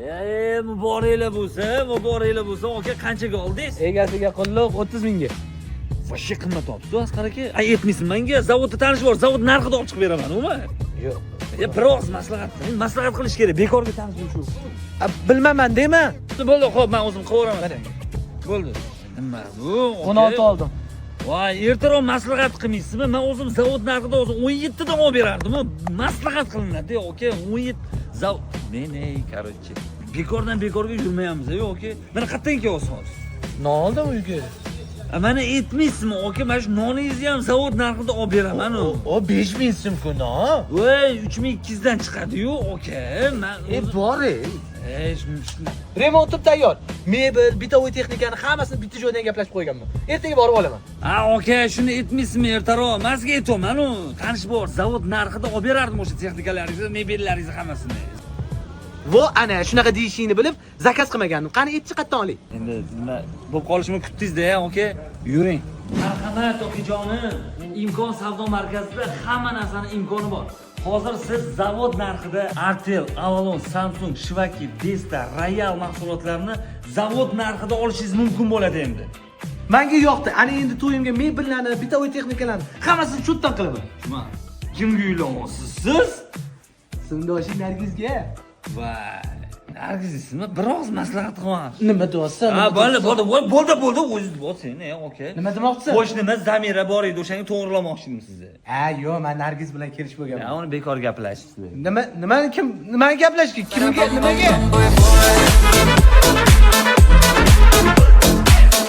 Muboraklar bo'lsa, aka qanchaga oldingiz? Egasiga qulluq 30 mingga. Voshga qimmat olibsiz, Asqar aka. Aytmaysiz menga, zavodda tanish bor, zavod narxida olib chiqib beraman, umi? Yo'q. Biroz maslahat qilish kerak, bekorga tanish bo'lish yo'q. Bilmaman deyman. Bo'ldi, xo'p, men o'zim qilib Bo'ldi. Nima bu? 16 oldim. Voy, ertaroq maslahat qilmaysizmi? Men o'zim zavod narxida o'zim 17 dan olib berardim. Maslahat qilinadi, aka. 17 zavod. Короче. Bekorga yurmayapmiz, aka. Mana qayerdan kelyapsiz? Ne oldu uyga? Mana aytmaysizmi, aka? Mana shu noningizni ham zavod narxida olib beraman. O 5000 so'm no. Voy, 3200 dan chiqadi-yu, aka. Men bor shuni Remontim tayyor. Mebel, bitovoy texnikani hammasini bitta joydan gaplashib qo'yganman. Ertaga borib olaman. Aka, shuni aytmaysizmi ertaroq? Men sizga aytayman-ku, qanish bor, zavod narxida olib berardim o'sha texnikalaringizni, mebellaringizni hammasini. Vo ana shunaqa deyishingni bilib, zakaz qilmagandim. Qani etchi qatdan oling. Endi nima bo'lib qolishimni kutdingiz-da, aka? Yuring. Marhamat, okajonim. Imkon savdo markazida hamma narsaning imkoni bor. Hozir siz zavod narxida Artel, Avalon, Samsung, Shivaki, Vesta, Royal mahsulotlarini zavod narxida olishingiz mumkin bo'ladi endi. Menga yoqdi. Ana endi to'yimga mebellarni, bitovoy texnikalarni hammasini cho'tdan qilaman. Nima? Kimga uylanmoqsiz siz? Sindoshing Nargizga. Voy, Nargizmi? Biroz maslahat qilaman. Nima deyapsan? Ha, bo'ldi, o'zingiz bo'lsin, aka. Nima demoqchisan? Xo'sh, nima Zamira bor edi, o'shani to'g'rilamoqchimisiz sizni? Ha, yo'q, men Nargiz bilan kelishib bo'lganman. Uni bekor gaplashibsiz. Nima gaplashdik? Kimga, nimaga?